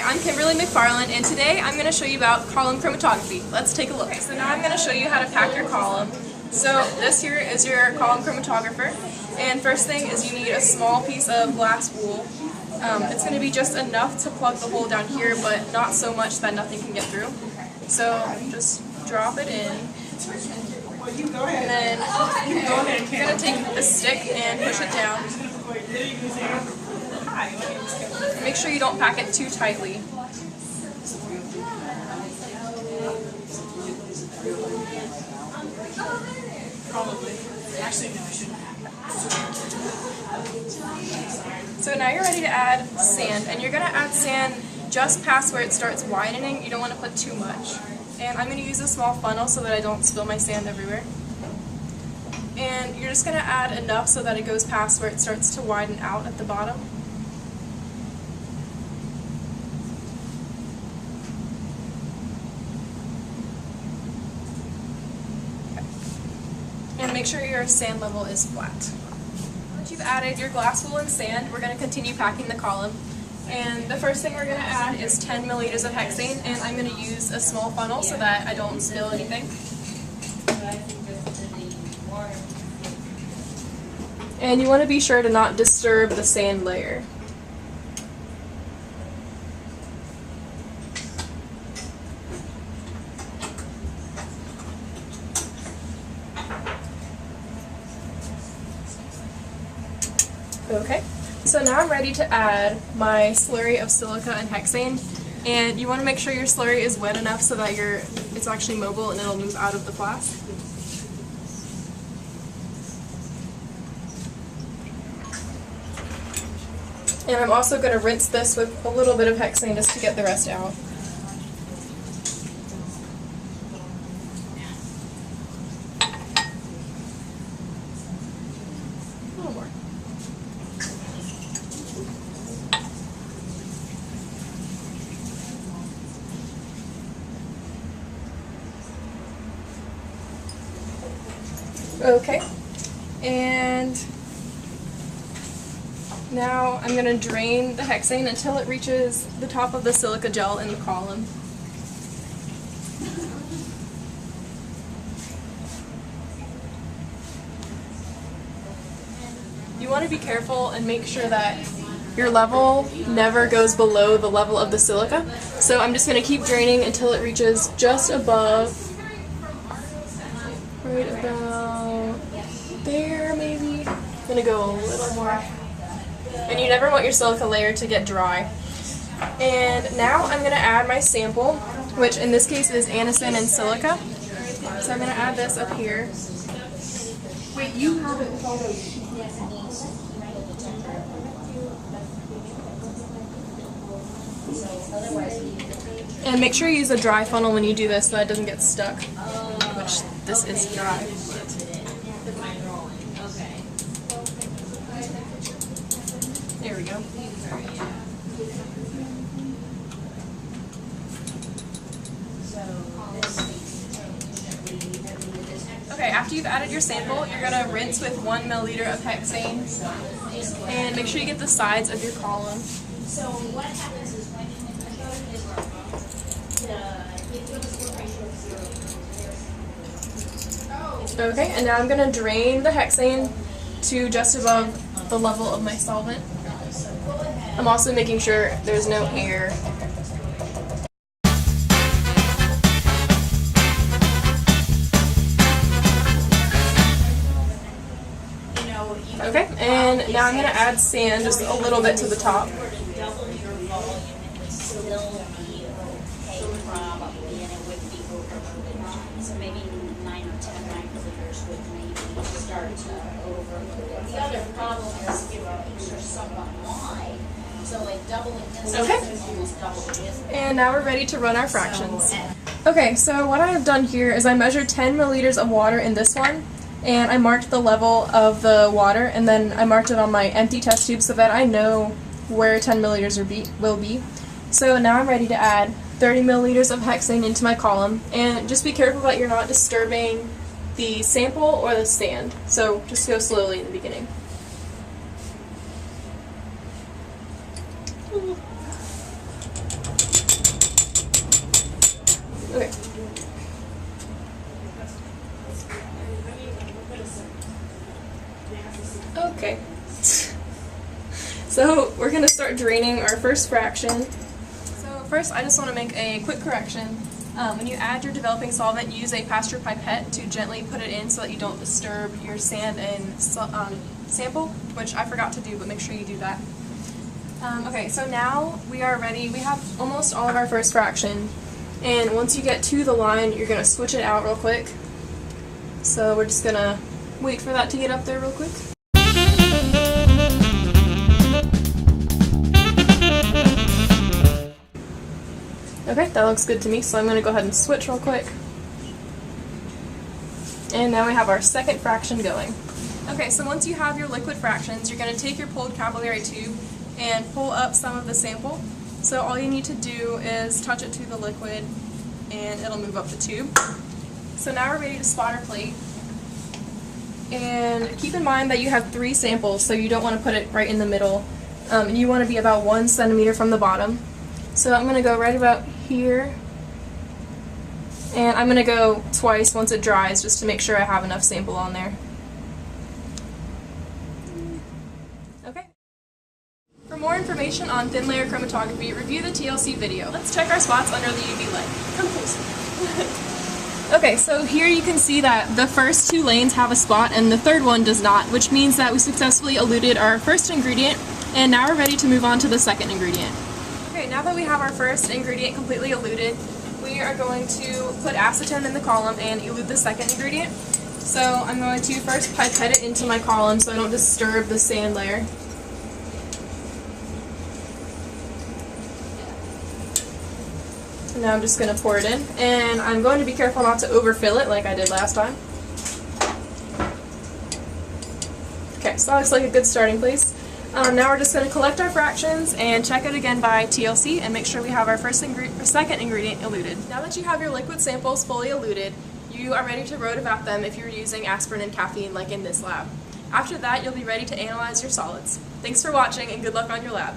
I'm Kimberly McFarland, and today I'm going to show you about column chromatography. Let's take a look. Okay, so now I'm going to show you how to pack your column. So this here is your column chromatographer, and first thing is you need a small piece of glass wool. It's going to be just enough to plug the hole down here, but not so much that nothing can get through. So just drop it in, and then you're going to take a stick and push it down. Make sure you don't pack it too tightly. Probably. Actually, no, I shouldn't. So now you're ready to add sand, and you're going to add sand just past where it starts widening. You don't want to put too much. And I'm going to use a small funnel so that I don't spill my sand everywhere. And you're just going to add enough so that it goes past where it starts to widen out at the bottom. And make sure your sand level is flat. Once you've added your glass wool and sand, we're going to continue packing the column. And the first thing we're going to add is 10 milliliters of hexane, and I'm going to use a small funnel so that I don't spill anything. And you want to be sure to not disturb the sand layer. Okay, so now I'm ready to add my slurry of silica and hexane, and you want to make sure your slurry is wet enough so that it's actually mobile and it'll move out of the flask. And I'm also going to rinse this with a little bit of hexane just to get the rest out. A little more. Okay, and now I'm going to drain the hexane until it reaches the top of the silica gel in the column. You want to be careful and make sure that your level never goes below the level of the silica. So I'm just going to keep draining until it reaches just above, right about there maybe. I'm going to go a little more. And you never want your silica layer to get dry. And now I'm going to add my sample, which in this case is anison and silica. So I'm going to add this up here. Wait, you have it photo. And make sure you use a dry funnel when you do this so that it doesn't get stuck, which this is dry. There we go. Okay, after you've added your sample, you're going to rinse with 1 milliliter of hexane. And make sure you get the sides of your column. So what happens is when Okay, and now I'm going to drain the hexane to just above the level of my solvent. I'm also making sure there's no air. Okay, and now I'm going to add sand just a little bit to the top. So maybe 9 or 10 microliters would maybe start to overload. The other problem is if these are somewhat wide, so like doubling this is almost double this. And now we're ready to run our fractions. Okay, so what I have done here is I measured 10 milliliters of water in this one, and I marked the level of the water, and then I marked it on my empty test tube so that I know where 10 milliliters will be. So now I'm ready to add 30 milliliters of hexane into my column, and just be careful that you're not disturbing the sample or the sand. So just go slowly in the beginning. So we're going to start draining our first fraction. So first I just want to make a quick correction. When you add your developing solvent, use a pass-through pipette to gently put it in so that you don't disturb your sand and sample, which I forgot to do, but make sure you do that. Okay, so now we are ready. We have almost all of our first fraction, and once you get to the line, you're going to switch it out real quick. So we're just going to wait for that to get up there real quick. Okay, that looks good to me, so I'm going to go ahead and switch real quick. And now we have our second fraction going. Okay, so once you have your liquid fractions, you're going to take your pulled capillary tube and pull up some of the sample. So all you need to do is touch it to the liquid and it'll move up the tube. So now we're ready to spot our plate. And keep in mind that you have 3 samples, so you don't want to put it right in the middle. You want to be about 1 centimeter from the bottom. So I'm going to go right about here, and I'm going to go twice once it dries just to make sure I have enough sample on there. Okay. For more information on thin layer chromatography, review the TLC video. Let's check our spots under the UV light. Come closer. Okay, so here you can see that the first 2 lanes have a spot and the third one does not, which means that we successfully eluted our first ingredient, and now we're ready to move on to the second ingredient. Okay, now that we have our first ingredient completely eluted, we are going to put acetone in the column and elute the second ingredient. So I'm going to first pipette it into my column so I don't disturb the sand layer. And now I'm just going to pour it in, and I'm going to be careful not to overfill it like I did last time. Okay, so that looks like a good starting place. Now we're just going to collect our fractions and check it again by TLC and make sure we have our second ingredient eluted. Now that you have your liquid samples fully eluted, you are ready to rotevap them if you're using aspirin and caffeine like in this lab. After that, you'll be ready to analyze your solids. Thanks for watching and good luck on your lab.